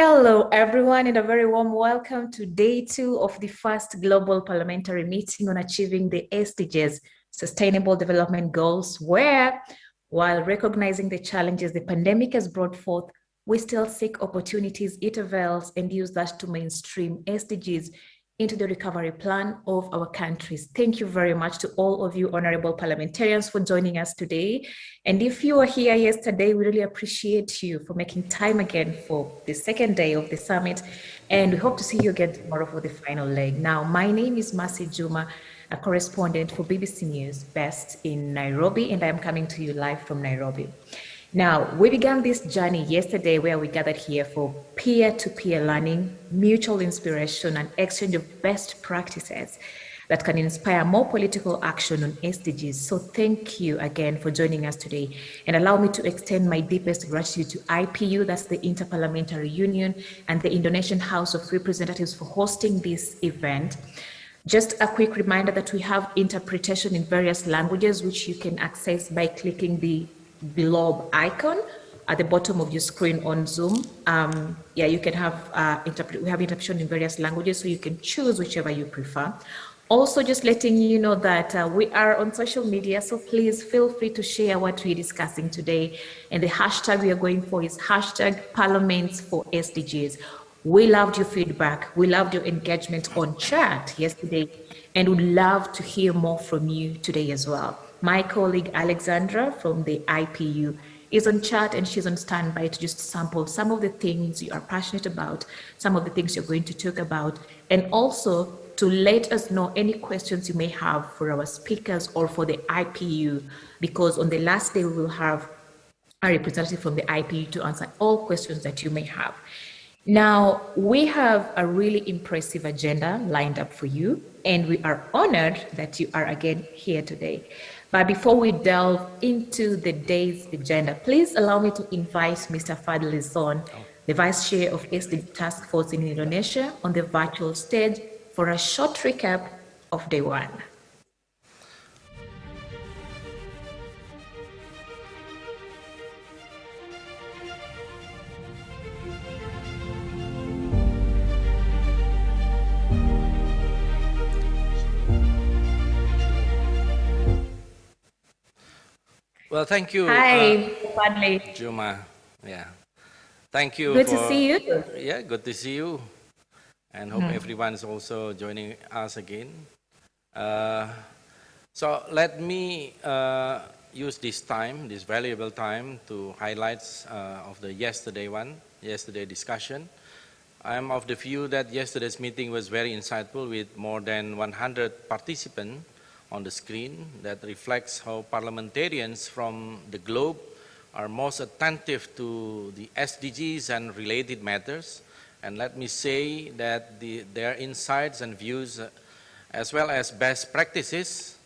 Hello, everyone, and a very warm welcome to day 2 of the first global parliamentary meeting on achieving the SDGs, Sustainable Development Goals, where, while recognizing the challenges the pandemic has brought forth, we still seek opportunities it avails and use that to mainstream SDGs into the recovery plan of our countries. Thank you very much to all of you honorable parliamentarians for joining us today. And if you were here yesterday, we really appreciate you for making time again for the second day of the summit. And we hope to see you again tomorrow for the final leg. Now, my name is Masi Juma, a correspondent for BBC News, based in Nairobi, and I'm coming to you live from Nairobi. Now, we began this journey yesterday where we gathered here for peer-to-peer learning, mutual inspiration, and exchange of best practices that can inspire more political action on SDGs. So thank you again for joining us today. And allow me to extend my deepest gratitude to IPU, that's the Inter-Parliamentary Union, and the Indonesian House of Representatives for hosting this event. Just a quick reminder that we have interpretation in various languages, which you can access by clicking the globe icon at the bottom of your screen on Zoom. You can have we have interpretation in various languages, so you can choose whichever you prefer. Also, just letting you know that we are on social media, so please feel free to share what we're discussing today. And the hashtag we are going for is hashtag Parliaments for SDGs. We loved your feedback. We loved your engagement on chat yesterday, and would love to hear more from you today as well. My colleague Alexandra from the IPU is on chat, and she's on standby to just sample some of the things you are passionate about, some of the things you're going to talk about, and also to let us know any questions you may have for our speakers or for the IPU, because on the last day we will have a representative from the IPU to answer all questions that you may have. Now, we have a really impressive agenda lined up for you, and we are honored that you are again here today. But before we delve into the day's agenda, please allow me to invite Mr. Fadli Zon, the Vice Chair of SDG Task Force in Indonesia, on the virtual stage for a short recap of day 1. Well, thank you. Hi, Fadli. Juma. Yeah. Thank you. Good to see you. Yeah, good to see you. And hope everyone is also joining us again. So let me use this time, this valuable time, to highlights of the yesterday discussion. I'm of the view that yesterday's meeting was very insightful, with more than 100 participants on the screen. That reflects how parliamentarians from the globe are most attentive to the SDGs and related matters. And let me say that their insights and views, as well as best practices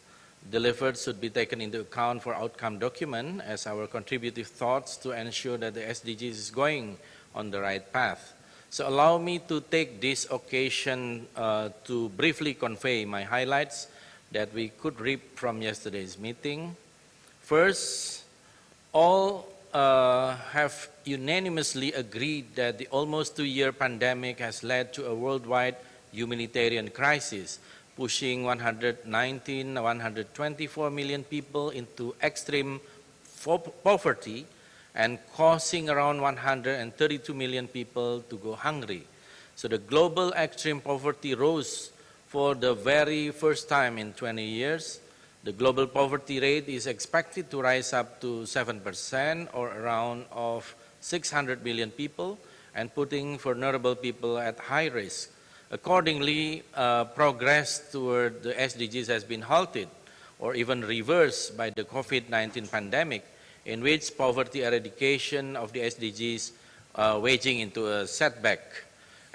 delivered, should be taken into account for outcome document as our contributive thoughts to ensure that the SDGs is going on the right path. So allow me to take this occasion to briefly convey my highlights that we could reap from yesterday's meeting. First, all have unanimously agreed that the almost 2-year pandemic has led to a worldwide humanitarian crisis, pushing 124 million people into extreme poverty and causing around 132 million people to go hungry. So the global extreme poverty rose for the very first time in 20 years. The global poverty rate is expected to rise up to 7%, or around of 600 million people, and putting vulnerable people at high risk. Accordingly, progress toward the SDGs has been halted or even reversed by the COVID-19 pandemic, in which poverty eradication of the SDGs waging into a setback.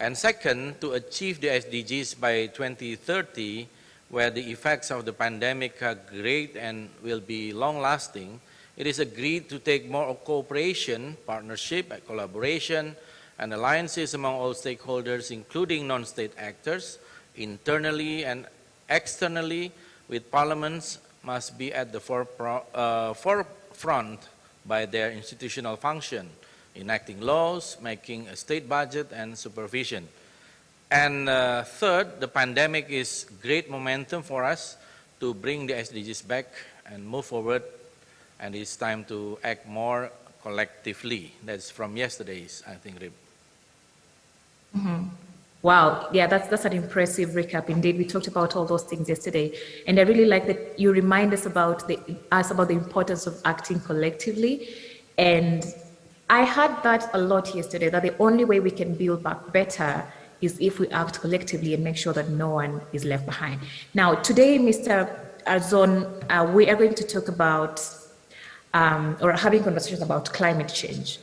And second, to achieve the SDGs by 2030, where the effects of the pandemic are great and will be long-lasting, it is agreed to take more cooperation, partnership, collaboration, and alliances among all stakeholders, including non-state actors, internally and externally, with parliaments must be at the forefront by their institutional function. enacting laws, making a state budget, and supervision. And third, the pandemic is great momentum for us to bring the SDGs back and move forward, and it's time to act more collectively. That's from yesterday's, I think, Rib. Wow, yeah, that's an impressive recap indeed. We talked about all those things yesterday, and I really like that you remind us about the importance of acting collectively. And I heard that a lot yesterday, that the only way we can build back better is if we act collectively and make sure that no one is left behind. Now, today, Mr. Arzon, we are going to talk about or having conversations about climate change.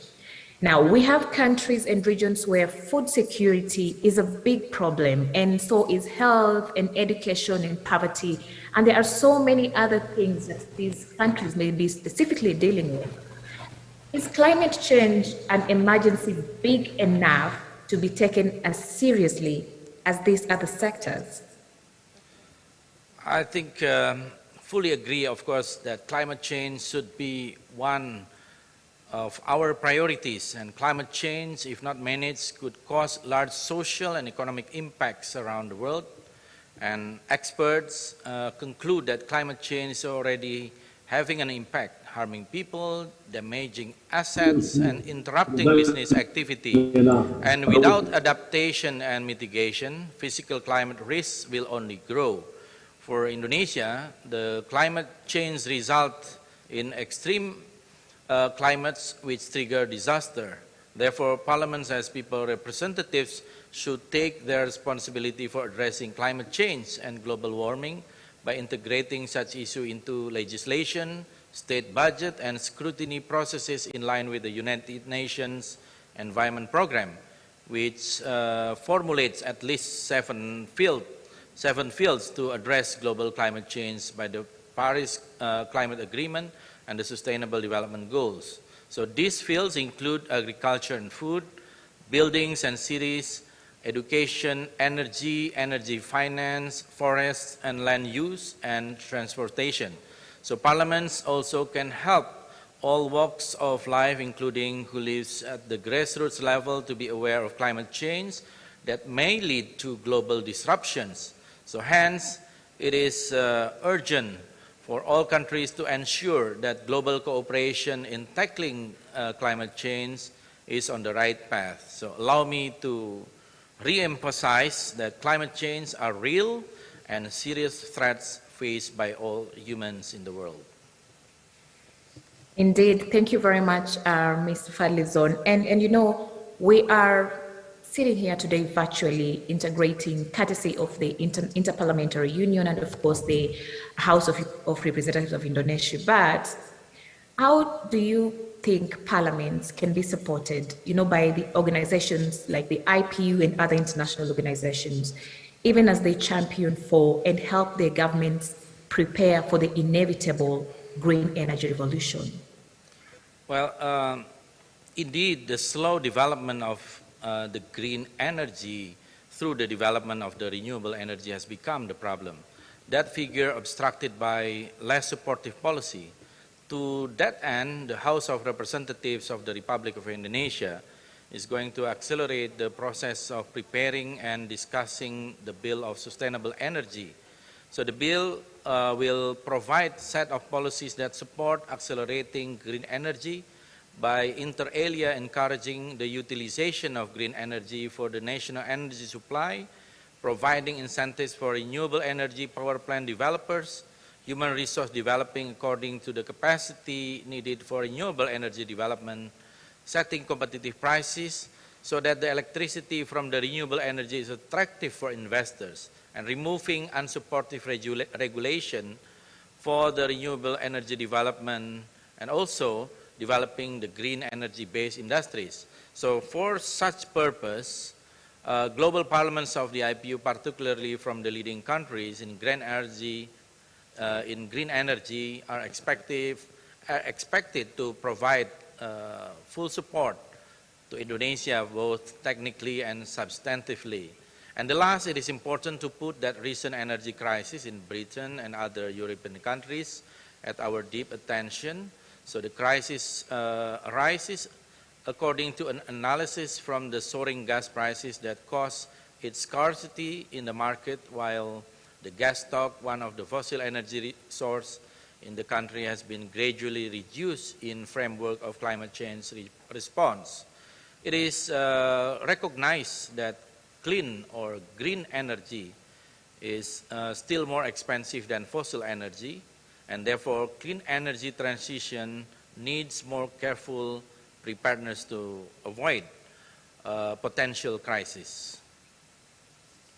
Now, we have countries and regions where food security is a big problem, and so is health and education and poverty. And there are so many other things that these countries may be specifically dealing with. Is climate change an emergency big enough to be taken as seriously as these other sectors? I think fully agree, of course, that climate change should be one of our priorities, and climate change, if not managed, could cause large social and economic impacts around the world. And experts conclude that climate change is already having an impact, harming people, damaging assets, and interrupting business activity. And without adaptation and mitigation, physical climate risks will only grow. For Indonesia, the climate change result in extreme climates which trigger disaster. Therefore, parliaments as people representatives should take their responsibility for addressing climate change and global warming by integrating such issue into legislation, state budget, and scrutiny processes in line with the United Nations Environment Programme, which formulates at least seven fields to address global climate change by the Paris Climate Agreement and the Sustainable Development Goals. So these fields include agriculture and food, buildings and cities, education, energy, energy finance, forests and land use, and transportation. So parliaments also can help all walks of life, including who lives at the grassroots level, to be aware of climate change that may lead to global disruptions. So hence, it is urgent for all countries to ensure that global cooperation in tackling climate change is on the right path. So allow me to re-emphasize that climate change are real and serious threats faced by all humans in the world. Indeed, thank you very much, Mr. Fadlizon. And you know, we are sitting here today virtually, integrating courtesy of the Inter-Parliamentary Union and of course the House of Representatives of Indonesia. But how do you think parliaments can be supported, you know, by the organizations like the IPU and other international organizations, even as they champion for and help their governments prepare for the inevitable green energy revolution? Well, indeed, the slow development of the green energy through the development of the renewable energy has become the problem. That figure obstructed by less supportive policy. To that end, the House of Representatives of the Republic of Indonesia is going to accelerate the process of preparing and discussing the Bill of Sustainable Energy. So the bill will provide a set of policies that support accelerating green energy by inter alia encouraging the utilization of green energy for the national energy supply, providing incentives for renewable energy power plant developers, human resource developing according to the capacity needed for renewable energy development, setting competitive prices so that the electricity from the renewable energy is attractive for investors, and removing unsupportive regulation for the renewable energy development, and also developing the green energy-based industries. So for such purpose, global parliaments of the IPU, particularly from the leading countries in green energy, are expected to provide full support to Indonesia, both technically and substantively. And the last, it is important to put that recent energy crisis in Britain and other European countries at our deep attention. So the crisis arises according to an analysis from the soaring gas prices that caused its scarcity in the market, while the gas stock, one of the fossil energy source in the country, has been gradually reduced in framework of climate change response. It is recognized that clean or green energy is still more expensive than fossil energy, and therefore clean energy transition needs more careful preparedness to avoid potential crisis.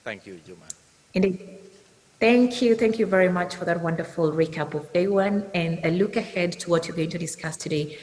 Thank you, Juma. Indeed. Thank you very much for that wonderful recap of day one and a look ahead to what you're going to discuss today.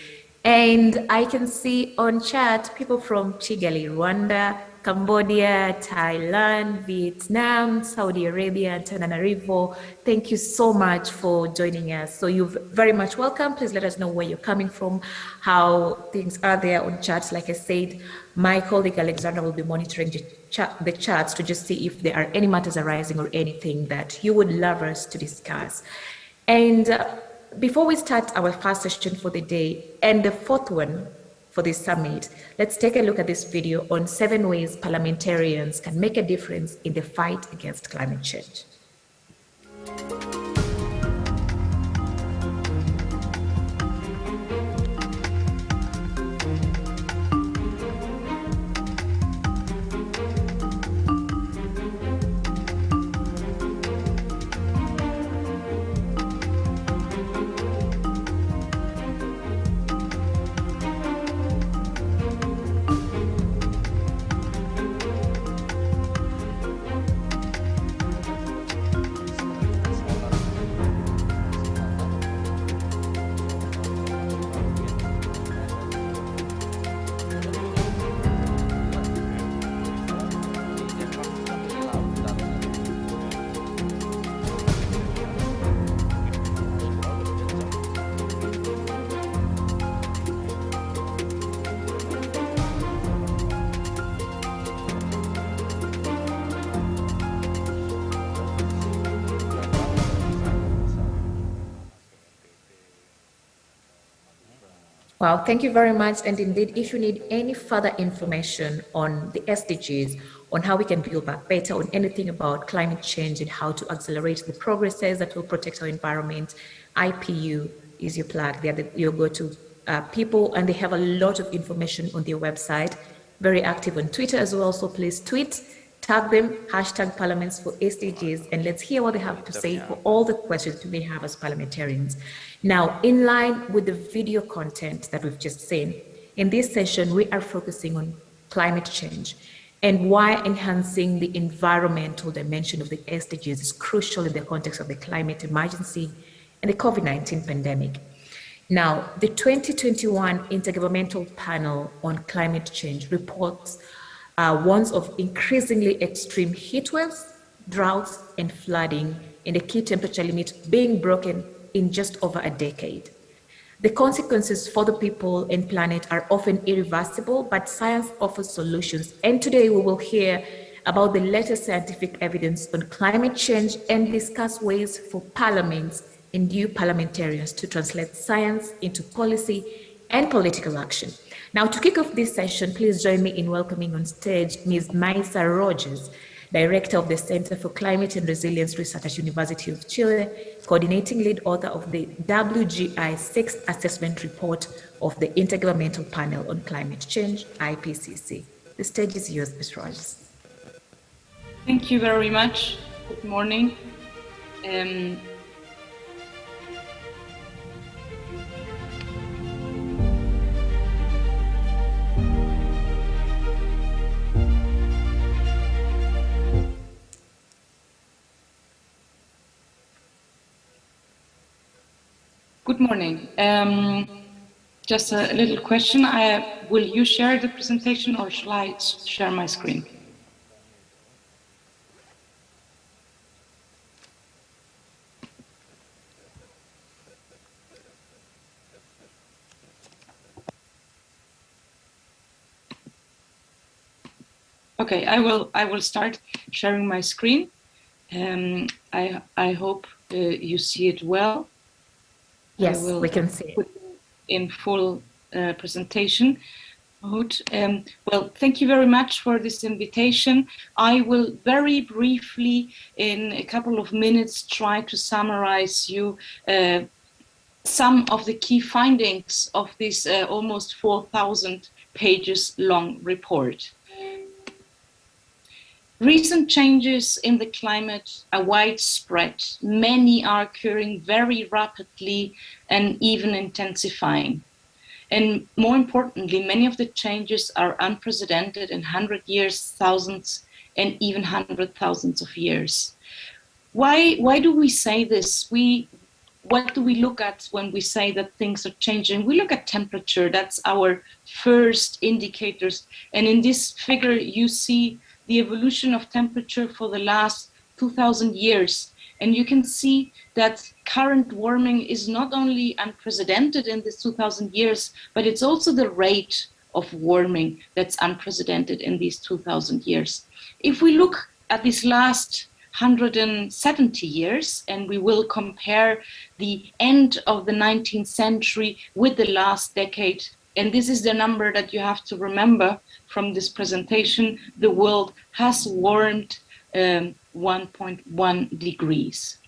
And I can see on chat people from Kigali, Rwanda, Cambodia, Thailand, Vietnam, Saudi Arabia, Antananarivo. Thank you so much for joining us. So you're very much welcome. Please let us know where you're coming from, how things are there on chats. Like I said, my colleague Alexandra will be monitoring the chats to just see if there are any matters arising or anything that you would love us to discuss. And before we start our first session for the day and the fourth one for this summit, let's take a look at this video on 7 ways parliamentarians can make a difference in the fight against climate change. Wow, thank you very much. And indeed, if you need any further information on the SDGs, on how we can build back better, on anything about climate change and how to accelerate the progresses that will protect our environment, IPU is your plug. They're your go-to people, and they have a lot of information on their website. Very active on Twitter as well, so please tweet, tag them, hashtag parliaments for SDGs, and let's hear what they have to say for all the questions we may have as parliamentarians. Now, in line with the video content that we've just seen, in this session, we are focusing on climate change and why enhancing the environmental dimension of the SDGs is crucial in the context of the climate emergency and the COVID-19 pandemic. Now, the 2021 Intergovernmental Panel on Climate Change reports warns of increasingly extreme heat waves, droughts, and flooding, and the key temperature limit being broken in just over a decade. The consequences for the people and planet are often irreversible, but science offers solutions. And today we will hear about the latest scientific evidence on climate change and discuss ways for parliaments and you parliamentarians to translate science into policy and political action. Now, to kick off this session, please join me in welcoming on stage Ms. Maisa Rogers, Director of the Center for Climate and Resilience Research at University of Chile, coordinating lead author of the WGI 6th Assessment Report of the Intergovernmental Panel on Climate Change, IPCC. The stage is yours, Ms. Rogers. Thank you very much. Good morning. Good morning. Just a little question. Will you share the presentation or shall I share my screen? Okay, I will start sharing my screen. I hope you see it well. Yes, we can see it in full presentation. Well, thank you very much for this invitation. I will very briefly, in a couple of minutes, try to summarize you some of the key findings of this almost 4,000 pages long report. Recent changes in the climate are widespread. Many are occurring very rapidly and even intensifying. And more importantly, many of the changes are unprecedented in 100 years, thousands, and even 100,000s of years. Why do we say this? What do we look at when we say that things are changing? We look at temperature. That's our first indicators. And in this figure, you see the evolution of temperature for the last 2,000 years. And you can see that current warming is not only unprecedented in these 2,000 years, but it's also the rate of warming that's unprecedented in these 2,000 years. If we look at these last 170 years, and we will compare the end of the 19th century with the last decade, and this is the number that you have to remember from this presentation, the world has warmed 1.1 degrees.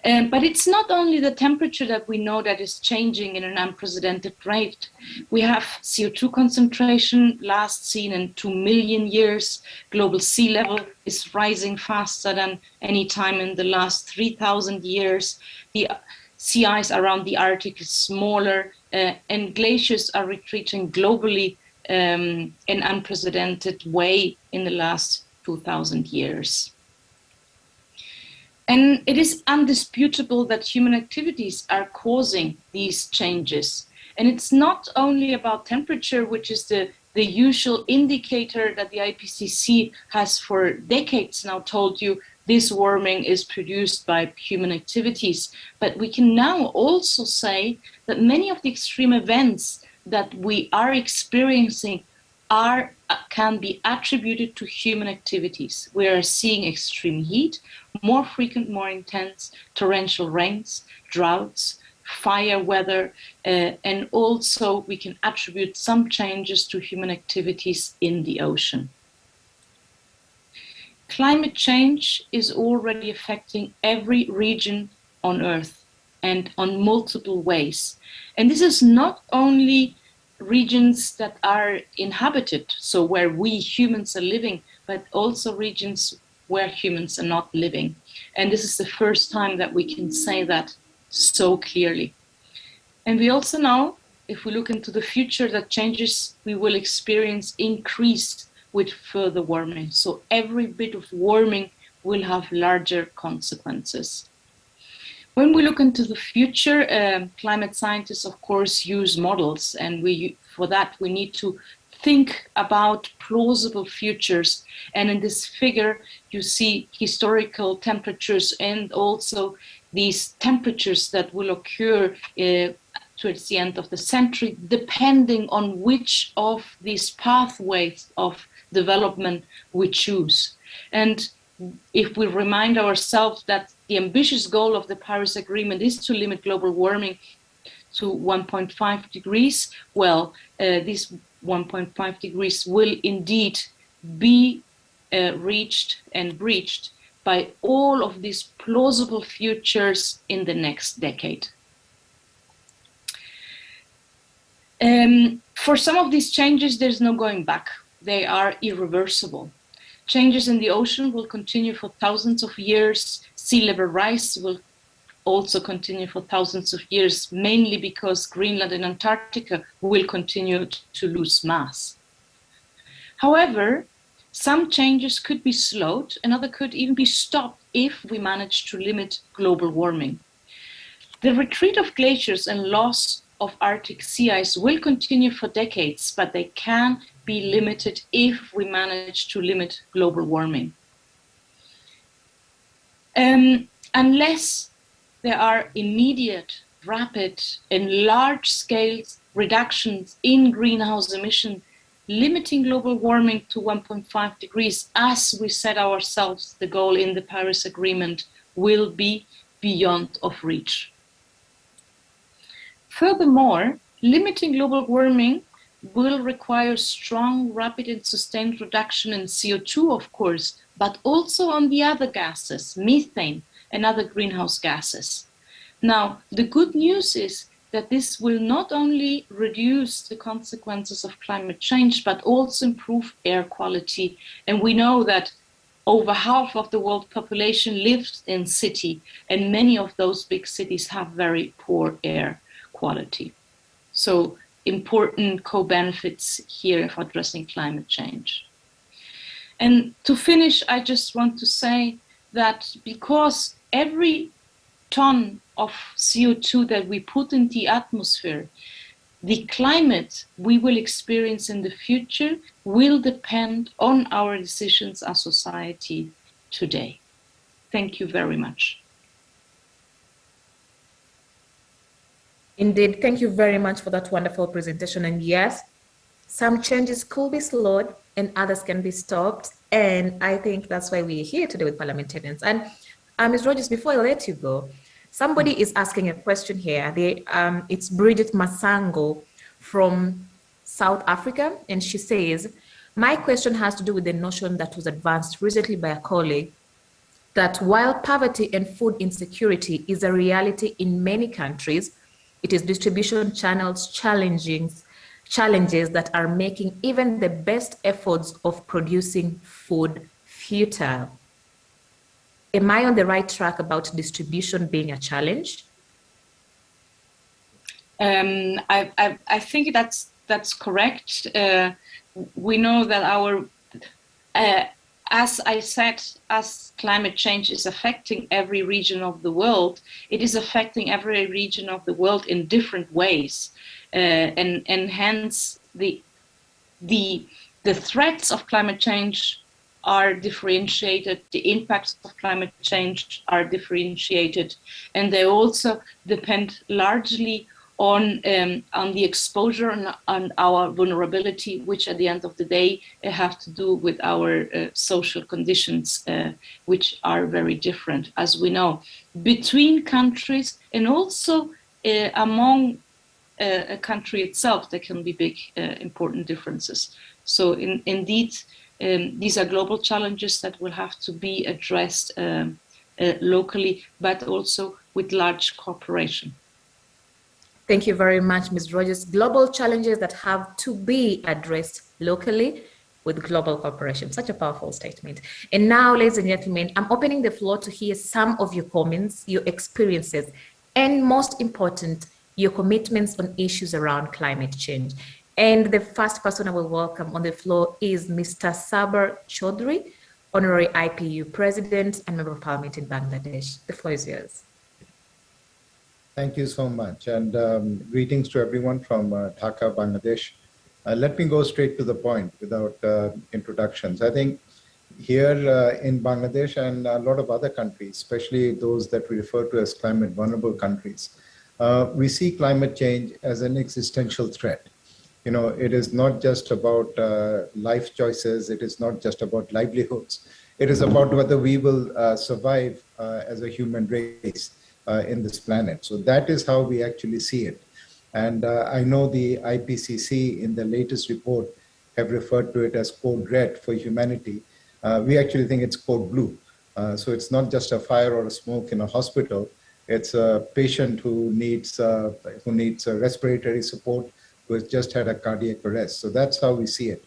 But it's not only the temperature that we know that is changing in an unprecedented rate. We have CO2 concentration last seen in 2 million years. Global sea level is rising faster than any time in the last 3,000 years. The sea ice around the Arctic is smaller, and glaciers are retreating globally in an unprecedented way in the last 2,000 years. And it is undisputable that human activities are causing these changes. And it's not only about temperature, which is the usual indicator that the IPCC has for decades now told you this warming is produced by human activities. But we can now also say that many of the extreme events that we are experiencing can be attributed to human activities. We are seeing extreme heat, more frequent, more intense torrential rains, droughts, fire weather, and also we can attribute some changes to human activities in the ocean. Climate change is already affecting every region on Earth and on multiple ways. And this is not only regions that are inhabited, so where we humans are living, but also regions where humans are not living. And this is the first time that we can say that so clearly. And we also know, if we look into the future, that changes we will experience increase with further warming. So every bit of warming will have larger consequences. When we look into the future, climate scientists, of course, use models, and for that we need to think about plausible futures. And in this figure, you see historical temperatures and also these temperatures that will occur towards the end of the century, depending on which of these pathways of development we choose. And if we remind ourselves that the ambitious goal of the Paris Agreement is to limit global warming to 1.5 degrees, well, these 1.5 degrees will indeed be reached and breached by all of these plausible futures in the next decade. For some of these changes, there's no going back. They are irreversible. Changes in the ocean will continue for thousands of years. Sea level rise will also continue for thousands of years, mainly because Greenland and Antarctica will continue to lose mass. However, some changes could be slowed and others could even be stopped if we manage to limit global warming. The retreat of glaciers and loss of Arctic sea ice will continue for decades, but they can be limited if we manage to limit global warming. Unless there are immediate, rapid, and large-scale reductions in greenhouse emission, limiting global warming to 1.5 degrees, as we set ourselves the goal in the Paris Agreement, will be beyond of reach. Furthermore, limiting global warming will require strong, rapid and sustained reduction in CO2, of course, but also on the other gases, methane and other greenhouse gases. Now, the good news is that this will not only reduce the consequences of climate change, but also improve air quality. And we know that over half of the world population lives in city, and many of those big cities have very poor air quality. So important co-benefits here for addressing climate change. And to finish, I just want to say that because every ton of CO2 that we put in the atmosphere, the climate we will experience in the future will depend on our decisions as society today. Thank you very much. Indeed, thank you very much for that wonderful presentation. And yes, some changes could be slowed and others can be stopped. And I think that's why we're here today with parliamentarians. And Ms. Rogers, before I let you go, somebody is asking a question here. It's Bridget Masango from South Africa, and she says, my question has to do with the notion that was advanced recently by a colleague that while poverty and food insecurity is a reality in many countries, it is distribution channels challenges that are making even the best efforts of producing food futile. Am I on the right track about distribution being a challenge? I think that's correct. We know that as I said, as climate change is affecting every region of the world, it is affecting every region of the world in different ways, and hence the threats of climate change are differentiated, the impacts of climate change are differentiated, and they also depend largely on the exposure and our vulnerability, which at the end of the day have to do with our social conditions, which are very different, as we know, between countries and also among a country itself. There can be big, important differences. So indeed, these are global challenges that will have to be addressed locally, but also with large cooperation. Thank you very much, Ms. Rogers. Global challenges that have to be addressed locally with global cooperation. Such a powerful statement. And now, ladies and gentlemen, I'm opening the floor to hear some of your comments, your experiences, and most important, your commitments on issues around climate change. And the first person I will welcome on the floor is Mr. Sabar Chaudhry, Honorary IPU President and Member of Parliament in Bangladesh. The floor is yours. Thank you so much, and greetings to everyone from Dhaka, Bangladesh. Let me go straight to the point without introductions. I think here in Bangladesh and a lot of other countries, especially those that we refer to as climate vulnerable countries, we see climate change as an existential threat. You know, it is not just about life choices, it is not just about livelihoods. It is about whether we will survive as a human race in this planet. So that is how we actually see it. And I know the IPCC in the latest report have referred to it as code red for humanity. We actually think it's code blue. So it's not just a fire or a smoke in a hospital. It's a patient who needs respiratory support, who has just had a cardiac arrest. So that's how we see it.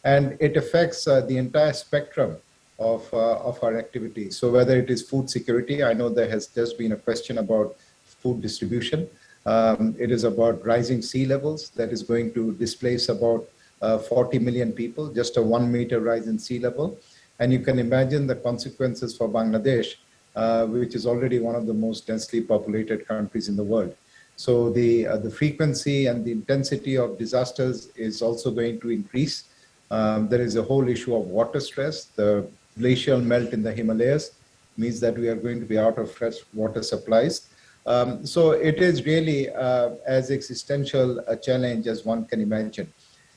And it affects the entire spectrum of our activities. So whether it is food security, I know there has just been a question about food distribution. It is about rising sea levels that is going to displace about 40 million people, just a 1 meter rise in sea level. And you can imagine the consequences for Bangladesh, which is already one of the most densely populated countries in the world. So the frequency and the intensity of disasters is also going to increase. There is a whole issue of water stress. The glacial melt in the Himalayas means that we are going to be out of fresh water supplies. So it is really as existential a challenge as one can imagine.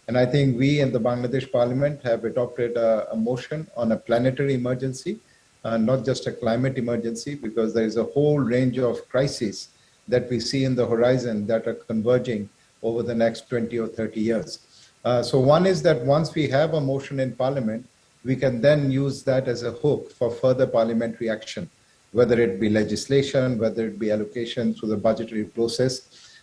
And I think we in the Bangladesh Parliament have adopted a motion on a planetary emergency, not just a climate emergency, because there is a whole range of crises that we see in the horizon that are converging over the next 20 or 30 years. So one is that once we have a motion in Parliament, we can then use that as a hook for further parliamentary action, whether it be legislation, whether it be allocation through the budgetary process.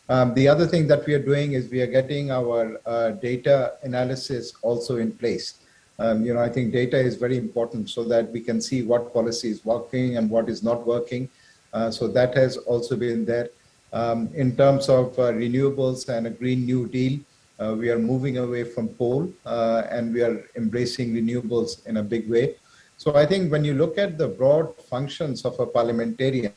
The other thing that we are doing is we are getting our data analysis also in place. I think data is very important so that we can see what policy is working and what is not working. So that has also been there. In terms of renewables and a Green New Deal, we are moving away from coal and we are embracing renewables in a big way. So I think when you look at the broad functions of a parliamentarian,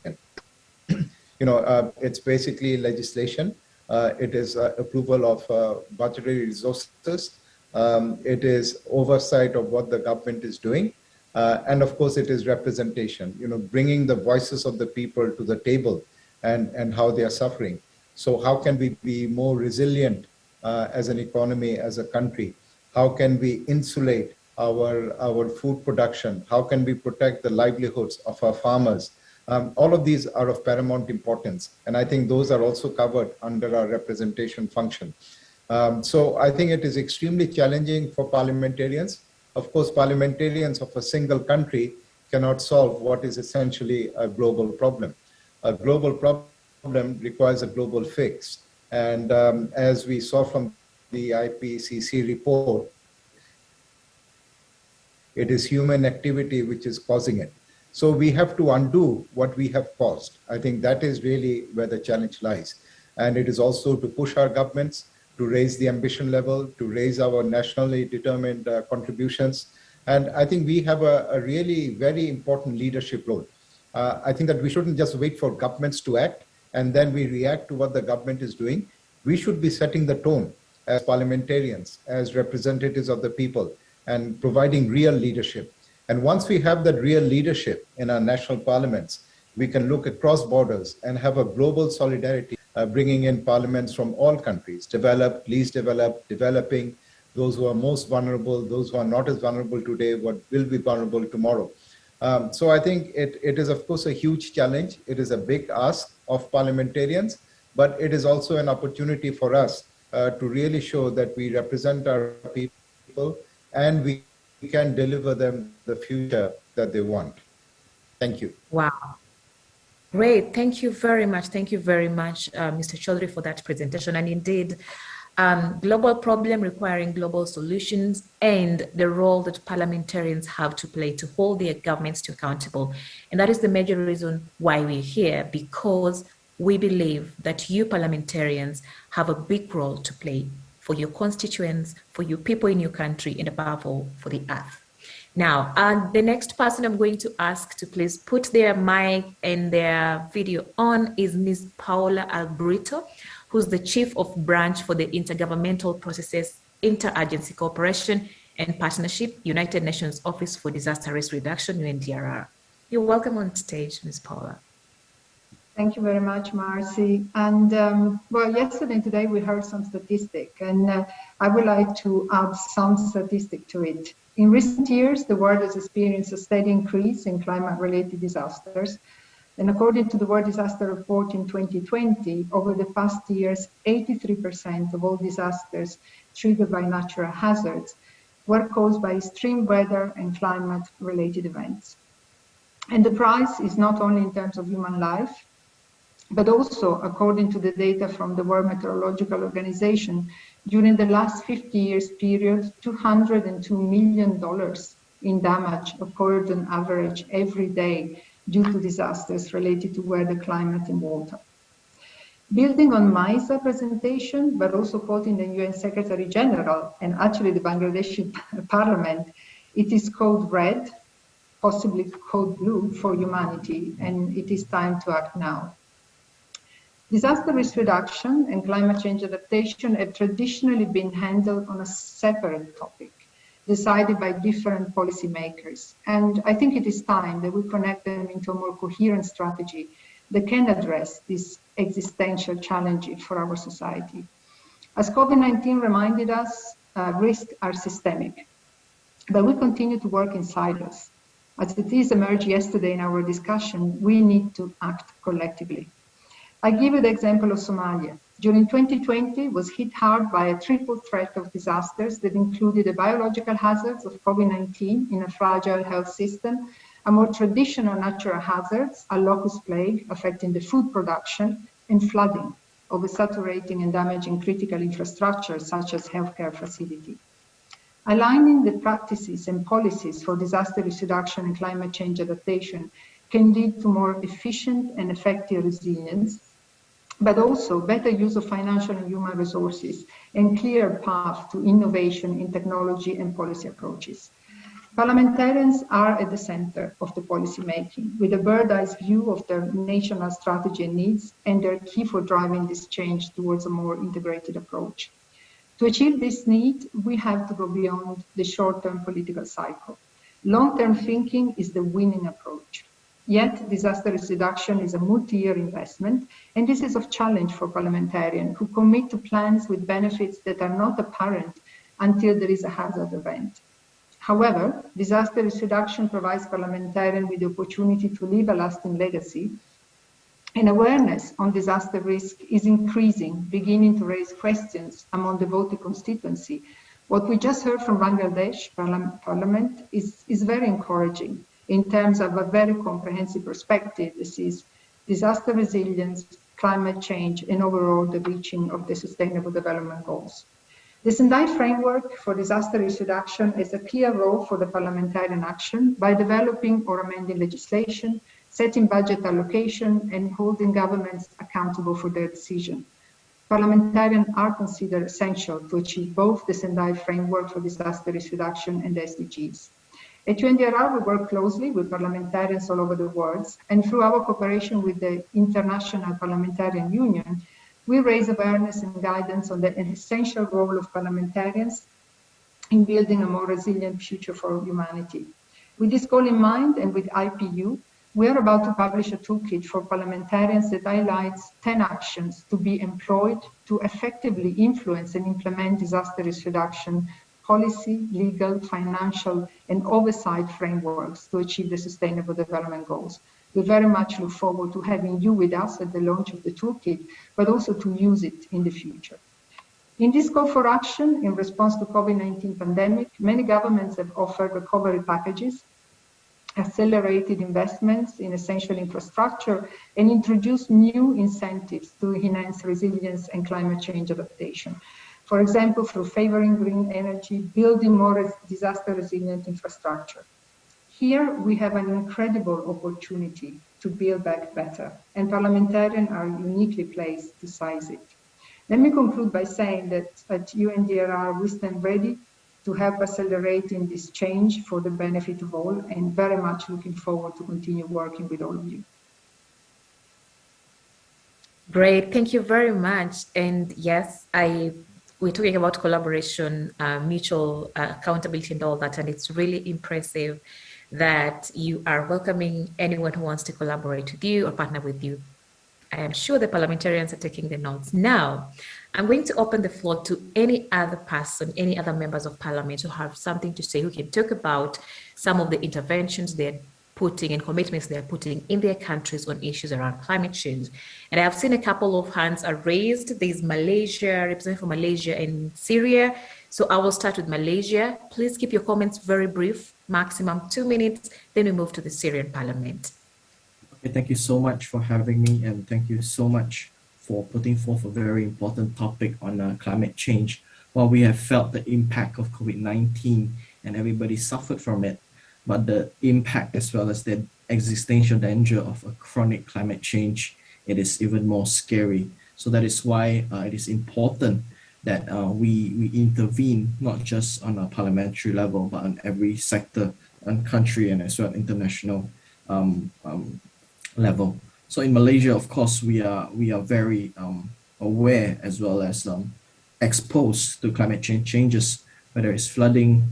it's basically legislation. It is approval of budgetary resources. It is oversight of what the government is doing. And of course, it is representation, bringing the voices of the people to the table and how they are suffering. So how can we be more resilient as an economy, as a country? How can we insulate our food production? How can we protect the livelihoods of our farmers? All of these are of paramount importance. And I think those are also covered under our representation function. So I think it is extremely challenging for parliamentarians. Of course, parliamentarians of a single country cannot solve what is essentially a global problem. A global problem requires a global fix. And as we saw from the IPCC report, it is human activity which is causing it. So we have to undo what we have caused. I think that is really where the challenge lies. And it is also to push our governments to raise the ambition level, to raise our nationally determined contributions. And I think we have a really very important leadership role. I think that we shouldn't just wait for governments to act and then we react to what the government is doing. We should be setting the tone as parliamentarians, as representatives of the people, and providing real leadership. And once we have that real leadership in our national parliaments, we can look across borders and have a global solidarity, bringing in parliaments from all countries, developed, least developed, developing, those who are most vulnerable, those who are not as vulnerable today, what will be vulnerable tomorrow. So I think it is, of course, a huge challenge. It is a big ask of parliamentarians, but it is also an opportunity for us to really show that we represent our people and we can deliver them the future that they want. Thank you. Wow. Great. Thank you very much. Thank you very much, Mr. Chaudhary, for that presentation. And indeed, global problem requiring global solutions and the role that parliamentarians have to play to hold their governments to accountable. And that is the major reason why we're here, because we believe that you parliamentarians have a big role to play for your constituents, for your people in your country, and above all, for the earth. Now, the next person I'm going to ask to please put their mic and their video on is Ms. Paola Albrito, who's the Chief of Branch for the Intergovernmental Processes, Interagency Cooperation and Partnership, United Nations Office for Disaster Risk Reduction, UNDRR. You're welcome on stage, Ms. Paola. Thank you very much, Marcy. And well, yesterday and today we heard some statistic, and I would like to add some statistic to it. In recent years, the world has experienced a steady increase in climate-related disasters. And according to the World Disaster Report in 2020, over the past years, 83% of all disasters triggered by natural hazards were caused by extreme weather and climate-related events. And the price is not only in terms of human life, but also, according to the data from the World Meteorological Organization, during the last 50 years period, $202 million in damage occurred on average every day due to disasters related to weather, climate, and water. Building on my presentation, but also quoting the UN Secretary General and actually the Bangladeshi Parliament, it is code red, possibly code blue for humanity, and it is time to act now. Disaster risk reduction and climate change adaptation have traditionally been handled on a separate topic, decided by different policymakers. And I think it is time that we connect them into a more coherent strategy that can address this existential challenge for our society. As COVID-19 reminded us, risks are systemic, but we continue to work in silos. As it is emerged yesterday in our discussion, we need to act collectively. I give you the example of Somalia. During 2020, it was hit hard by a triple threat of disasters that included the biological hazards of COVID-19 in a fragile health system, a more traditional natural hazards, a locust plague affecting the food production, and flooding, oversaturating and damaging critical infrastructure such as healthcare facilities. Aligning the practices and policies for disaster risk reduction and climate change adaptation can lead to more efficient and effective resilience, but also better use of financial and human resources and clearer path to innovation in technology and policy approaches. Parliamentarians are at the center of the policy making, with a bird's-eye view of their national strategy and needs, and they're key for driving this change towards a more integrated approach. To achieve this need, we have to go beyond the short-term political cycle. Long-term thinking is the winning approach. Yet, disaster risk reduction is a multi-year investment, and this is of challenge for parliamentarians who commit to plans with benefits that are not apparent until there is a hazard event. However, disaster risk reduction provides parliamentarians with the opportunity to leave a lasting legacy, and awareness on disaster risk is increasing, beginning to raise questions among the voting constituency. What we just heard from Bangladesh Parliament is very encouraging in terms of a very comprehensive perspective. This is disaster resilience, climate change, and overall the reaching of the Sustainable Development Goals. The Sendai framework for disaster risk reduction is a clear role for the parliamentarian action by developing or amending legislation, setting budget allocation, and holding governments accountable for their decision. Parliamentarians are considered essential to achieve both the Sendai framework for disaster risk reduction and the SDGs. At UNDRR, we work closely with parliamentarians all over the world, and through our cooperation with the International Parliamentarian Union, we raise awareness and guidance on the essential role of parliamentarians in building a more resilient future for humanity. With this goal in mind, and with IPU, we are about to publish a toolkit for parliamentarians that highlights 10 actions to be employed to effectively influence and implement disaster risk reduction policy, legal, financial, and oversight frameworks to achieve the Sustainable Development Goals. We very much look forward to having you with us at the launch of the toolkit, but also to use it in the future. In this call for action, in response to COVID-19 pandemic, many governments have offered recovery packages, accelerated investments in essential infrastructure, and introduced new incentives to enhance resilience and climate change adaptation. For example, through favoring green energy, building more disaster resilient infrastructure. Here we have an incredible opportunity to build back better, and parliamentarians are uniquely placed to seize it. Let me conclude by saying that at UNDRR we stand ready to help accelerate in this change for the benefit of all, and very much looking forward to continue working with all of you. Great, thank you very much. And yes, we're talking about collaboration, mutual accountability and all that, and it's really impressive that you are welcoming anyone who wants to collaborate with you or partner with you. I am sure the parliamentarians are taking the notes. Now, I'm going to open the floor to any other person, any other members of parliament who have something to say, who can talk about some of the interventions they're putting and commitments they're putting in their countries on issues around climate change. And I've seen a couple of hands are raised. There's Malaysia, representing from Malaysia and Syria. So I will start with Malaysia. Please keep your comments very brief, maximum 2 minutes, then we move to the Syrian parliament. Okay, thank you so much for having me, and thank you so much for putting forth a very important topic on climate change. While we have felt the impact of COVID-19 and everybody suffered from it, but the impact as well as the existential danger of a chronic climate change, it is even more scary. So that is why it is important that we intervene, not just on a parliamentary level, but on every sector and country and as well international level. So in Malaysia, of course, we are very aware as well as exposed to climate change changes, whether it's flooding,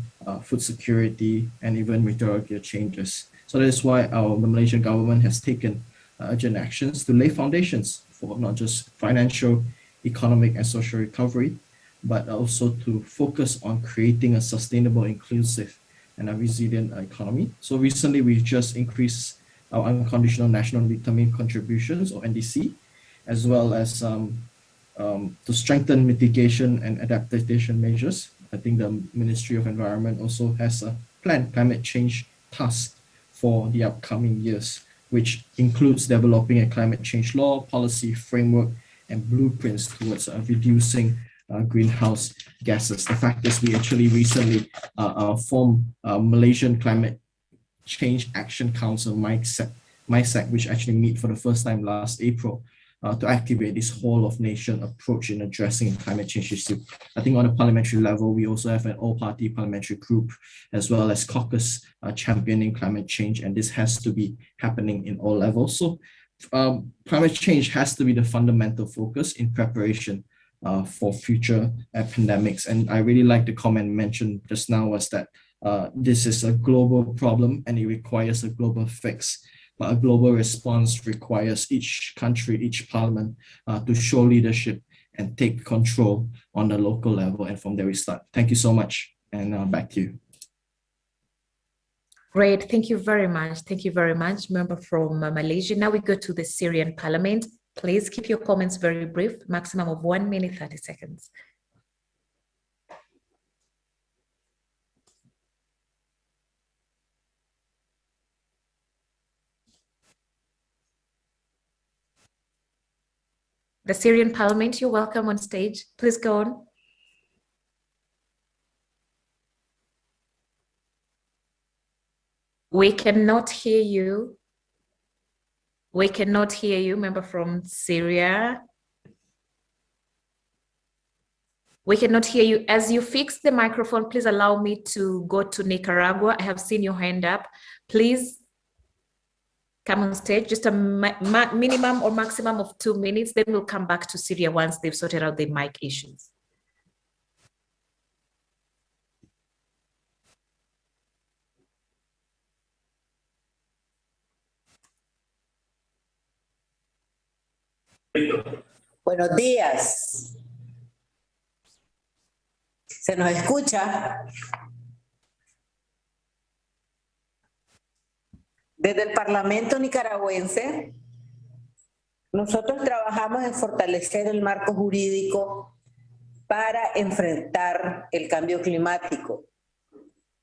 food security, and even meteorological changes. So that is why the Malaysian government has taken urgent actions to lay foundations for not just financial, economic, and social recovery, but also to focus on creating a sustainable, inclusive, and a resilient economy. So recently, we just increased our unconditional national determined contributions, or NDC, as well as to strengthen mitigation and adaptation measures. I think the Ministry of Environment also has a planned climate change task for the upcoming years, which includes developing a climate change law, policy framework, and blueprints towards reducing greenhouse gases. The fact is, we actually recently formed Malaysian Climate Change Action Council, MICAC, which actually meet for the first time last April to activate this whole-of-nation approach in addressing climate change issue. I think on a parliamentary level, we also have an all-party parliamentary group, as well as caucus championing climate change, and this has to be happening in all levels. So climate change has to be the fundamental focus in preparation for future pandemics. And I really like the comment mentioned just now was that this is a global problem and it requires a global fix. But a global response requires each country, each parliament to show leadership and take control on the local level. And from there we start. Thank you so much. And back to you. Great. Thank you very much. Thank you very much, member from Malaysia. Now we go to the Syrian parliament. Please keep your comments very brief, maximum of 1 minute, 30 seconds. The Syrian parliament, you're welcome on stage. Please go on. We cannot hear you. We cannot hear you, member from Syria. We cannot hear you. As you fix the microphone, please allow me to go to Nicaragua. I have seen your hand up. Please come on stage, just a minimum or maximum of 2 minutes. Then we'll come back to Syria once they've sorted out the mic issues. Buenos días. ¿Se nos escucha? Desde el Parlamento nicaragüense, nosotros trabajamos en fortalecer el marco jurídico para enfrentar el cambio climático.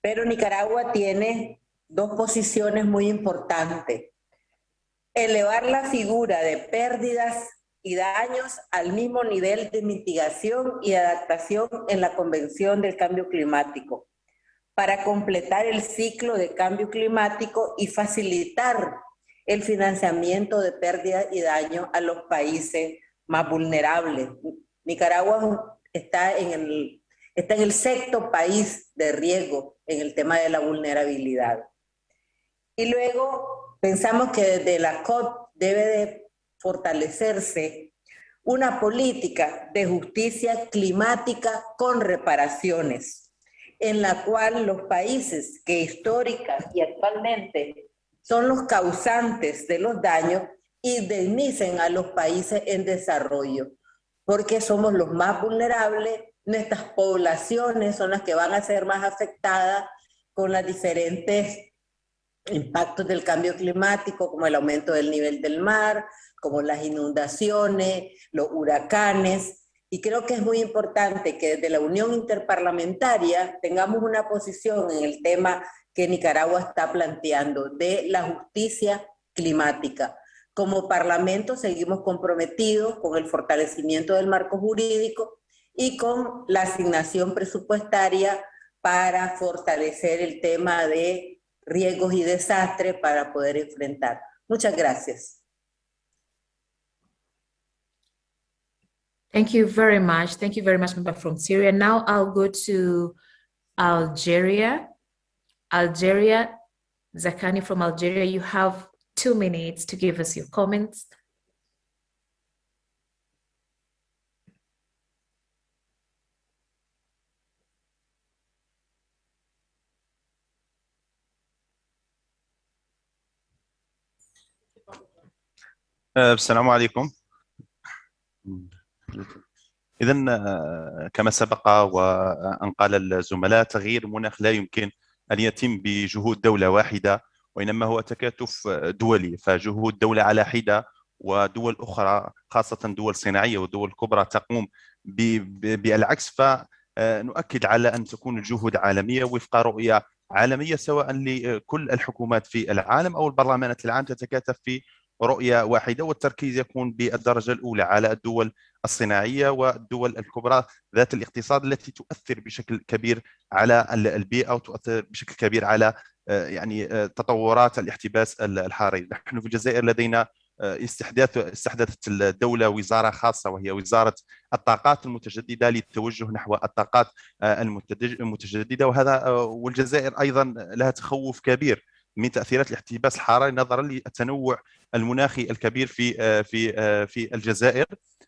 Pero Nicaragua tiene dos posiciones muy importantes. Elevar la figura de pérdidas y daños al mismo nivel de mitigación y adaptación en la Convención del Cambio Climático, para completar el ciclo de cambio climático y facilitar el financiamiento de pérdidas y daños a los países más vulnerables. Nicaragua está en el sexto país de riesgo en el tema de la vulnerabilidad. Y luego pensamos que desde la COP debe de fortalecerse una política de justicia climática con reparaciones, en la cual los países que históricamente y actualmente son los causantes de los daños indemnicen a los países en desarrollo, porque somos los más vulnerables, nuestras poblaciones son las que van a ser más afectadas con los diferentes impactos del cambio climático, como el aumento del nivel del mar, como las inundaciones, los huracanes. Y creo que es muy importante que desde la Unión Interparlamentaria tengamos una posición en el tema que Nicaragua está planteando de la justicia climática. Como Parlamento seguimos comprometidos con el fortalecimiento del marco jurídico y con la asignación presupuestaria para fortalecer el tema de riesgos y desastres para poder enfrentar. Muchas gracias. Thank you very much. Thank you very much, member from Syria. Now I'll go to Algeria. Algeria, Zakani from Algeria, you have 2 minutes to give us your comments. السلام عليكم. إذن كما سبق وأن قال الزملاء، تغيير المناخ لا يمكن أن يتم بجهود دولة واحدة، وإنما هو تكاتف دولي. فجهود دولة على حدة ودول أخرى خاصة دول صناعية ودول كبرى تقوم بالعكس، فنؤكد على أن تكون الجهود عالمية وفق رؤية عالمية، سواء لكل الحكومات في العالم أو البرلمانات العام تتكاتف في رؤية واحدة، والتركيز يكون بالدرجة الأولى على الدول الصناعية والدول الكبرى ذات الاقتصاد التي تؤثر بشكل كبير على البيئة وتؤثر بشكل كبير على يعني تطورات الاحتباس الحراري. نحن في الجزائر لدينا استحدثت الدولة وزارة خاصة وهي وزارة الطاقات المتجددة للتوجه نحو الطاقات المتجددة، والجزائر أيضا لها تخوف كبير من تأثيرات الاحتباس الحراري نظرا للتنوع المناخي الكبير في الجزائر.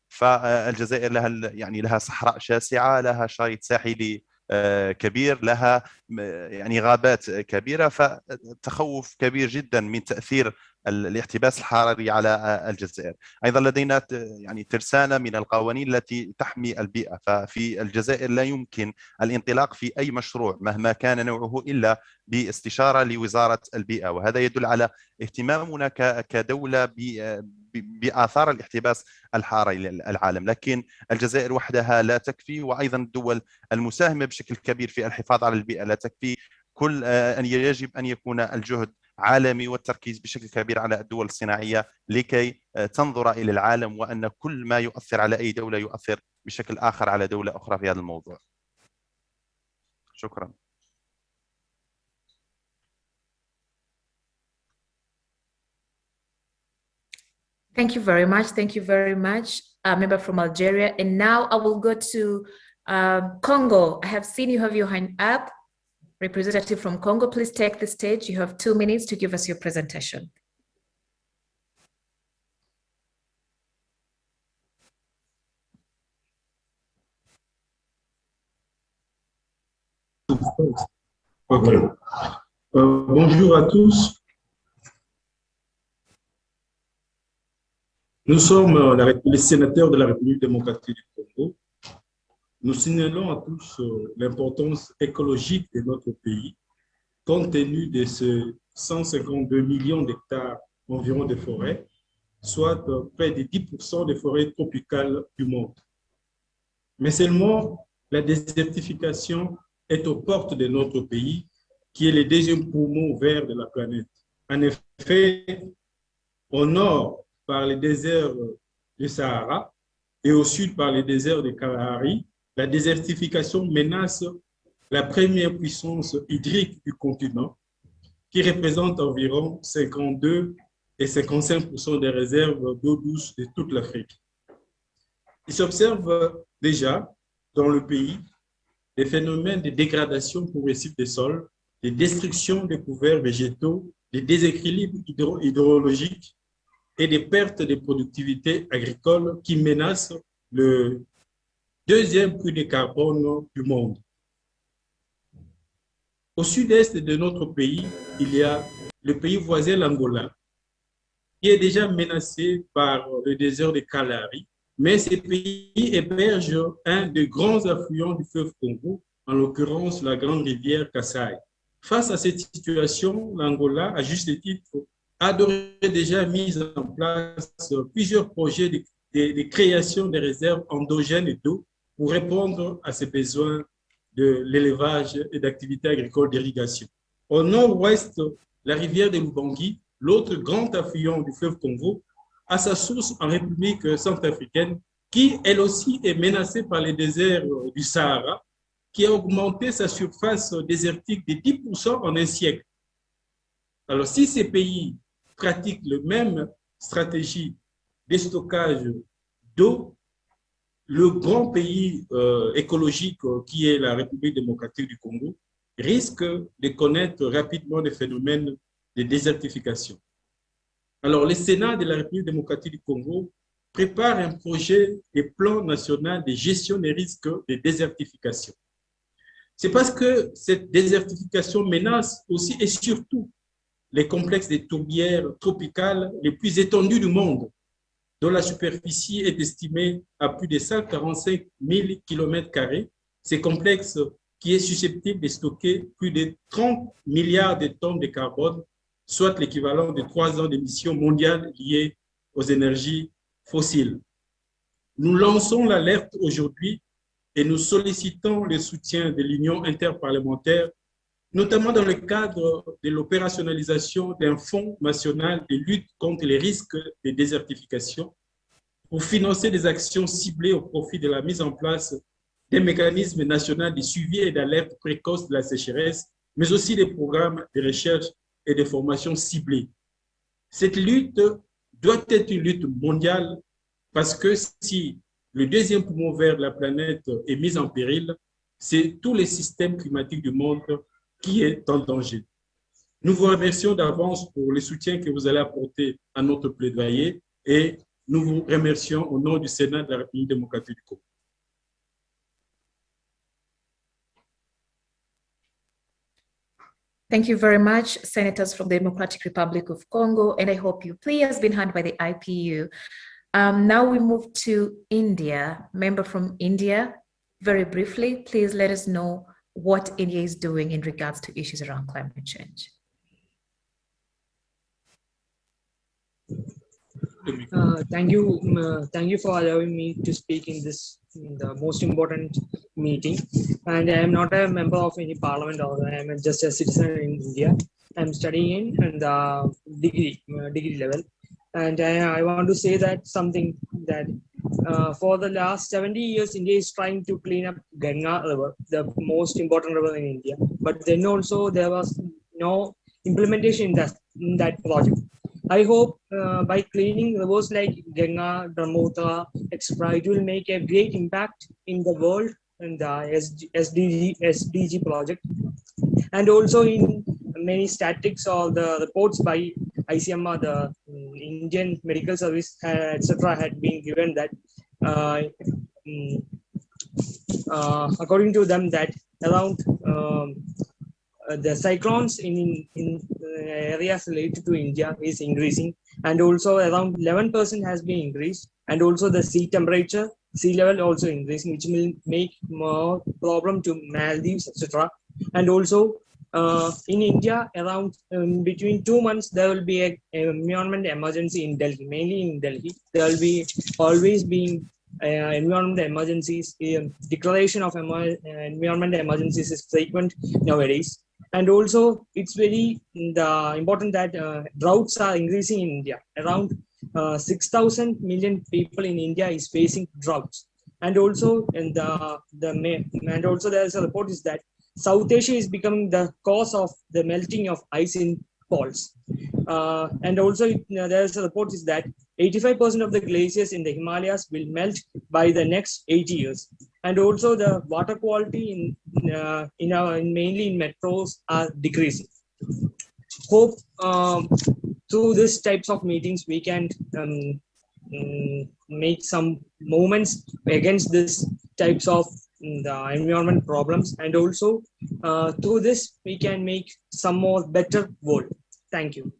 فالجزائر لها صحراء شاسعة، لها شريط ساحلي كبير، لها يعني غابات كبيرة، فتخوف كبير جدا من تأثير الاحتباس الحراري على الجزائر. أيضا لدينا يعني ترسانة من القوانين التي تحمي البيئة، ففي الجزائر لا يمكن الانطلاق في أي مشروع مهما كان نوعه إلا باستشارة لوزارة البيئة، وهذا يدل على اهتمامنا كدولة بآثار الاحتباس الحراري للعالم. لكن الجزائر وحدها لا تكفي، وأيضا الدول المساهمة بشكل كبير في الحفاظ على البيئة لا تكفي. يجب أن يكون الجهد عالمي والتركيز بشكل كبير على الدول الصناعية لكي تنظر إلى العالم، وأن كل ما يؤثر على أي دولة يؤثر بشكل آخر على دولة أخرى في هذا الموضوع. شكرا. Thank you very much. Thank you very much, member from Algeria. And now I will go to Congo. I have seen you have your hand up. Representative from Congo, please take the stage. You have 2 minutes to give us your presentation. Bonjour à tous. Nous sommes les sénateurs de la République démocratique du Congo. Nous signalons à tous l'importance écologique de notre pays, compte tenu de ces 152 millions d'hectares environ de forêts, soit près de 10% des forêts tropicales du monde. Mais seulement la désertification est aux portes de notre pays, qui est le deuxième poumon vert de la planète. En effet, au nord, par les déserts du Sahara et au sud, par les déserts de Kalahari, la désertification menace la première puissance hydrique du continent, qui représente environ 52 et 55% des réserves d'eau douce de toute l'Afrique. Il s'observe déjà dans le pays des phénomènes de dégradation progressive des sols, de destruction des couverts végétaux, des déséquilibres hydrologiques et des pertes de productivité agricole qui menacent le deuxième puits de carbone du monde. Au sud-est de notre pays, il y a le pays voisin, l'Angola, qui est déjà menacé par le désert de Kalahari, mais ce pays héberge un des grands affluents du fleuve Congo, en l'occurrence la grande rivière Kasaï. Face à cette situation, l'Angola, à juste titre, a déjà mis en place plusieurs projets de création de réserves endogènes d'eau pour répondre à ces besoins de l'élevage et d'activités agricoles d'irrigation. Au nord-ouest, la rivière de Lubangi, l'autre grand affluent du fleuve Congo, a sa source en République centrafricaine, qui elle aussi est menacée par les déserts du Sahara, qui a augmenté sa surface désertique de 10% en un siècle. Alors, si ces pays pratiquent la même stratégie de stockage d'eau, le grand pays écologique qui est la République démocratique du Congo risque de connaître rapidement des phénomènes de désertification. Alors, le Sénat de la République démocratique du Congo prépare un projet de plan national de gestion des risques de désertification. C'est parce que cette désertification menace aussi et surtout les complexes de tourbières tropicales les plus étendus du monde, dont la superficie est estimée à plus de 145 000 km². Ces complexes qui est susceptible de stocker plus de 30 milliards de tonnes de carbone, soit l'équivalent de 3 ans d'émissions mondiales liées aux énergies fossiles. Nous lançons l'alerte aujourd'hui et nous sollicitons le soutien de l'Union interparlementaire, notamment dans le cadre de l'opérationnalisation d'un fonds national de lutte contre les risques de désertification pour financer des actions ciblées au profit de la mise en place des mécanismes nationaux de suivi et d'alerte précoce de la sécheresse, mais aussi des programmes de recherche et de formation ciblés. Cette lutte doit être une lutte mondiale parce que si le deuxième poumon vert de la planète est mis en péril, c'est tout le système climatique du monde qui est en danger. Nous vous remercions d'avance pour le soutien que vous allez apporter à notre plaidoyer et nous vous remercions au nom du Sénat de la République démocratique du Congo. Thank you very much, Senators from the Democratic Republic of Congo, and I hope your plea has been heard by the IPU. Now we move to India. Member from India, very briefly, please let us know what India is doing in regards to issues around climate change. Thank you for allowing me to speak in the most important meeting. And I am not a member of any parliament, or I am just a citizen in India. I am studying in the degree level, and I want to say that something that for the last 70 years, India is trying to clean up Ganga River, the most important river in India. But then also there was no implementation in that project. I hope by cleaning rivers like Ganga, Brahmaputra, etc., it will make a great impact in the world and the SDG project. And also in many statistics or the reports by ICMR, the Indian Medical Service, etc., had been given that according to them that around the cyclones in areas related to India is increasing, and also around 11% has been increased, and also the sea level also increasing, which will make more problem to Maldives, etc. And also in India, around between 2 months, there will be an environment emergency in Delhi, mainly in Delhi. There will be always being environmental emergencies. Declaration of environmental emergencies is frequent nowadays. And also, it's very important that droughts are increasing in India. Around 6,000 million people in India is facing droughts. And also, also there is a report is that South Asia is becoming the cause of the melting of ice in poles. And also, there is a report is that 85% of the glaciers in the Himalayas will melt by the next 80 years. And also the water quality mainly in metros are decreasing. Hope through these types of meetings we can make some movements against these types of the environment problems, and also through this we can make some more better world. Thank you.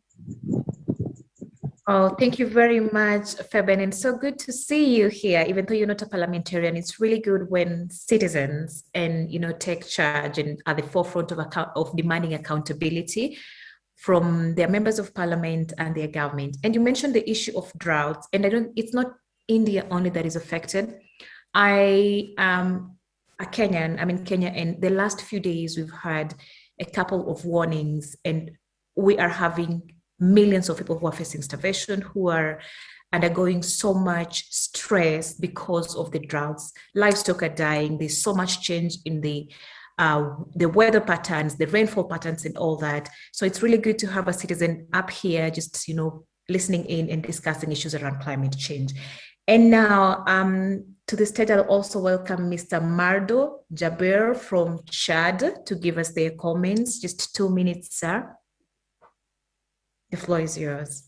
Oh, thank you very much, Fabian. And so good to see you here, even though you're not a parliamentarian. It's really good when citizens take charge and are at the forefront of demanding accountability from their members of parliament and their government. And you mentioned the issue of droughts, and it's not India only that is affected. I am a Kenyan. I'm in Kenya, and the last few days we've had a couple of warnings, and we are having millions of people who are facing starvation, who are undergoing so much stress because of the droughts. Livestock are dying. There's so much change in the weather patterns, the rainfall patterns, and all that. So it's really good to have a citizen up here, just listening in and discussing issues around climate change. And now to the stage, I'll also welcome Mr. Mardo Jaber from Chad to give us their comments. Just 2 minutes, sir. The floor is yours.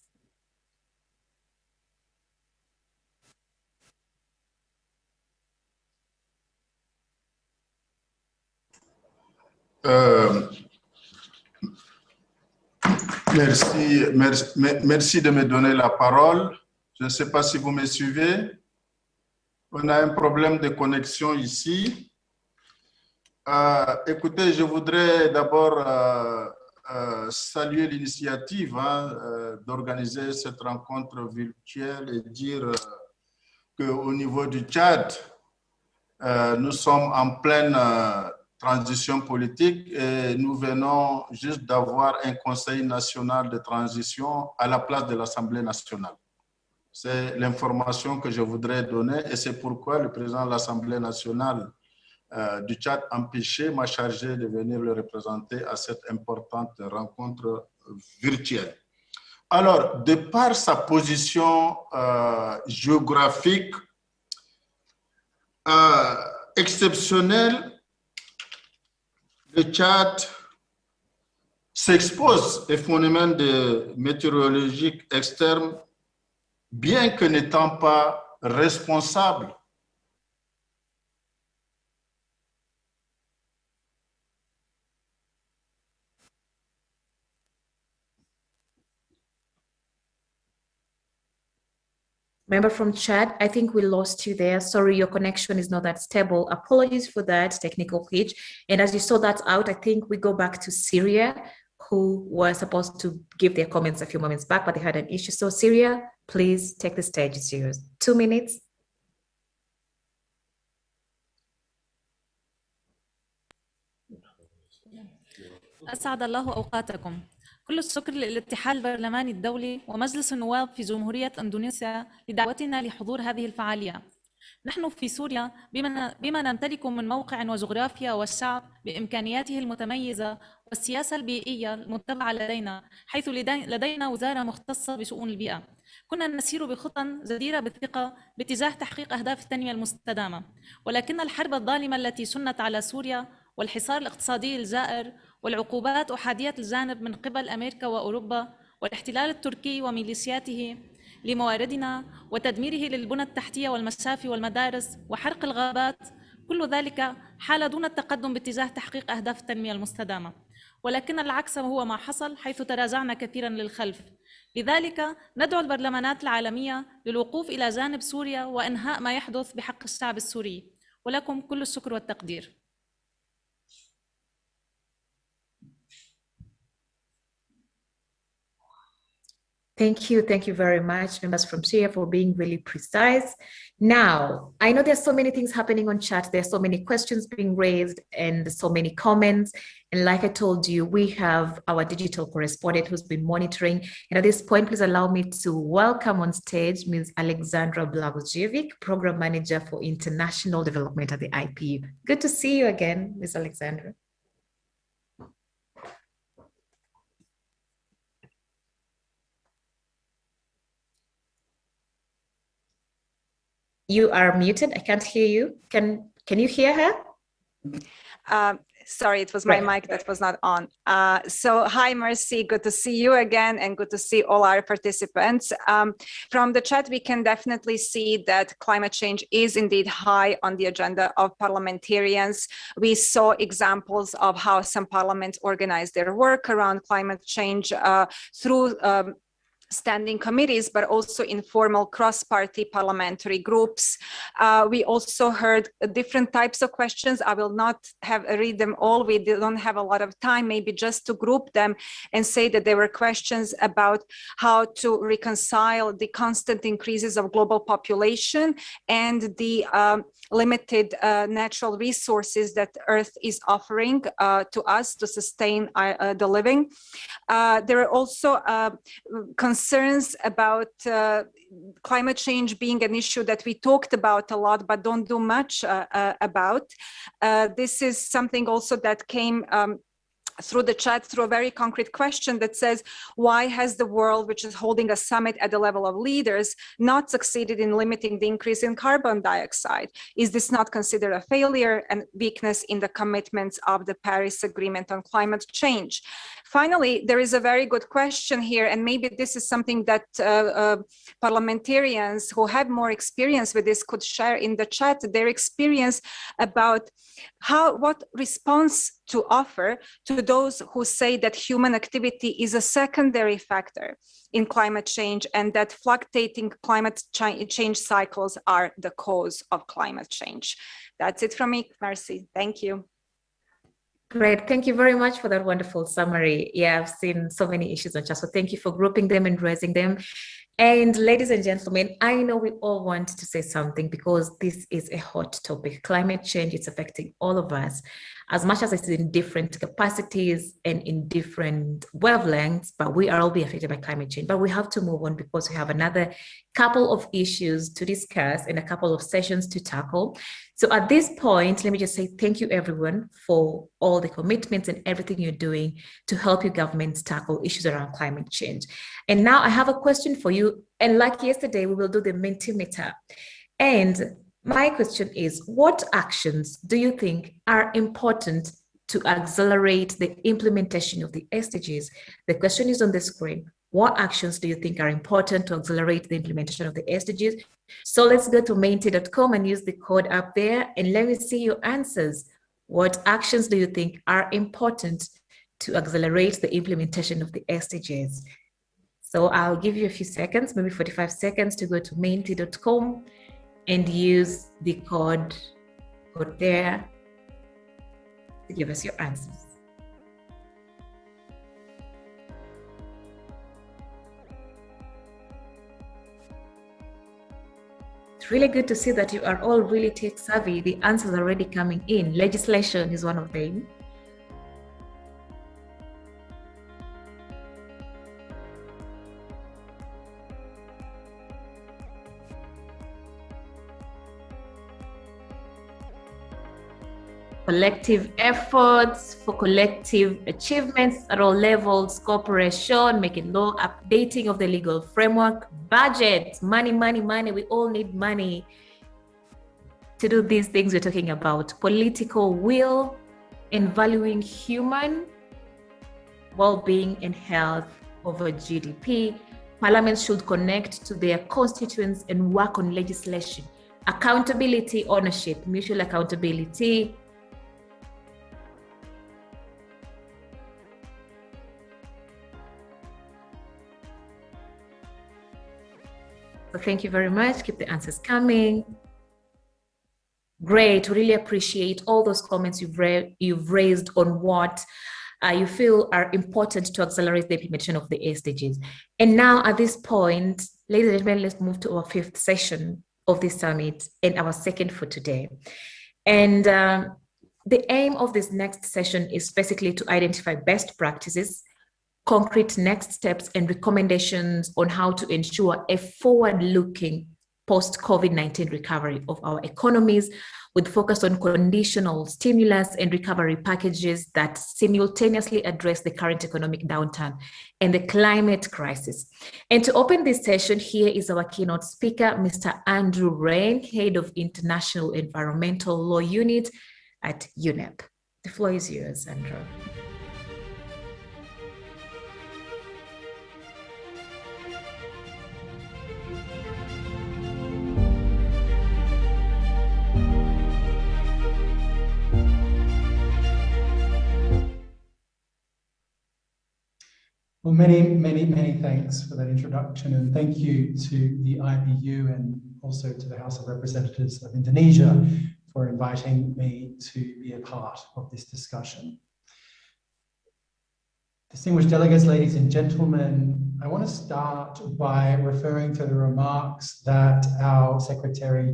Merci de me donner la parole. Je ne sais pas si vous me suivez. On a un problème de connexion ici. Écoutez, je voudrais d'abord saluer l'initiative d'organiser cette rencontre virtuelle et dire qu'au niveau du Tchad, nous sommes en pleine transition politique et nous venons juste d'avoir un Conseil national de transition à la place de l'Assemblée nationale. C'est l'information que je voudrais donner et c'est pourquoi le président de l'Assemblée nationale du Tchad empêché m'a chargé de venir le représenter à cette importante rencontre virtuelle. Alors, de par sa position géographique exceptionnelle, le Tchad s'expose aux phénomènes météorologiques externes, bien que n'étant pas responsable Member from Chad, I think we lost you there. Sorry, your connection is not that stable. Apologies for that technical glitch. And as you saw that out, I think we go back to Syria, who were supposed to give their comments a few moments back, but they had an issue. So Syria, please take the stage. It's yours. 2 minutes. أسعد الله أوقاتكم. كل الشكر للاتحاد البرلماني الدولي ومجلس النواب في جمهورية إندونيسيا لدعوتنا لحضور هذه الفعالية. نحن في سوريا بما نمتلك من موقع وجغرافيا والشعب بإمكانياته المتميزة والسياسة البيئية المتبعة لدينا، حيث لدينا وزارة مختصة بشؤون البيئة. كنا نسير بخطى جديرة بالثقة باتجاه تحقيق أهداف التنمية المستدامة، ولكن الحرب الظالمة التي سنت على سوريا والحصار الاقتصادي الجائر والعقوبات أحادية الجانب من قبل أمريكا وأوروبا والاحتلال التركي وميليشياته لمواردنا وتدميره للبنى التحتية والمشافي والمدارس وحرق الغابات، كل ذلك حال دون التقدم باتجاه تحقيق أهداف التنمية المستدامة، ولكن العكس هو ما حصل حيث تراجعنا كثيرا للخلف. لذلك ندعو البرلمانات العالمية للوقوف إلى جانب سوريا وإنهاء ما يحدث بحق الشعب السوري، ولكم كل الشكر والتقدير. Thank you very much, members from Syria, for being really precise. Now, I know there's so many things happening on chat. There's so many questions being raised and so many comments. And like I told you, we have our digital correspondent who's been monitoring. And at this point, please allow me to welcome on stage Ms. Alexandra Blagojevic, Program Manager for International Development at the IPU. Good to see you again, Ms. Alexandra. You are muted. I can't hear you. Can you hear her? Sorry, it was my mic that was not on. So hi, Mercy. Good to see you again and good to see all our participants. From the chat, we can definitely see that climate change is indeed high on the agenda of parliamentarians. We saw examples of how some parliaments organize their work around climate change through standing committees, but also informal cross-party parliamentary groups. We also heard different types of questions. I will not read them all. We don't have a lot of time, maybe just to group them and say that there were questions about how to reconcile the constant increases of global population and the limited natural resources that Earth is offering to us to sustain the living. There are also concerns about climate change being an issue that we talked about a lot but don't do much about. This is something also that came through the chat, through a very concrete question that says, why has the world, which is holding a summit at the level of leaders, not succeeded in limiting the increase in carbon dioxide? Is this not considered a failure and weakness in the commitments of the Paris Agreement on climate change? Finally, there is a very good question here, and maybe this is something that parliamentarians who have more experience with this could share in the chat, their experience about what response to offer to those who say that human activity is a secondary factor in climate change and that fluctuating climate change cycles are the cause of climate change. That's it from me, Mercy. Thank you. Great. Thank you very much for that wonderful summary. Yeah, I've seen so many issues on chat, so thank you for grouping them and raising them. And ladies and gentlemen, I know we all want to say something because this is a hot topic. Climate change is affecting all of us as much as it's in different capacities and in different wavelengths, but we are all being affected by climate change. But we have to move on because we have another couple of issues to discuss and a couple of sessions to tackle. So at this point, let me just say thank you everyone for all the commitments and everything you're doing to help your governments tackle issues around climate change. And now I have a question for you. And like yesterday, we will do the Mentimeter. And my question is, what actions do you think are important to accelerate the implementation of the SDGs? The question is on the screen. What actions do you think are important to accelerate the implementation of the SDGs? So let's go to menti.com and use the code up there and let me see your answers. What actions do you think are important to accelerate the implementation of the SDGs? So I'll give you a few seconds, maybe 45 seconds to go to menti.com and use the code there to give us your answers. It's really good to see that you are all really tech savvy. The answers are already coming in. Legislation is one of them. Collective efforts for collective achievements at all levels, cooperation, making law, updating of the legal framework, budget, money, money, money. We all need money to do these things we're talking about. Political will and valuing human well-being and health over GDP. Parliaments should connect to their constituents and work on legislation. Accountability, ownership, mutual accountability. So thank you very much. Keep the answers coming. Great. Really appreciate all those comments you've raised on what you feel are important to accelerate the implementation of the SDGs. And now at this point, ladies and gentlemen, let's move to our fifth session of this summit and our second for today. And the aim of this next session is basically to identify best practices, concrete next steps and recommendations on how to ensure a forward-looking post-COVID-19 recovery of our economies with focus on conditional stimulus and recovery packages that simultaneously address the current economic downturn and the climate crisis. And to open this session, here is our keynote speaker, Mr. Andrew Rain, Head of International Environmental Law Unit at UNEP. The floor is yours, Andrew. Well, many thanks for that introduction, and thank you to the IBU and also to the House of Representatives of Indonesia for inviting me to be a part of this discussion. Distinguished delegates, ladies and gentlemen, I want to start by referring to the remarks that our Secretary General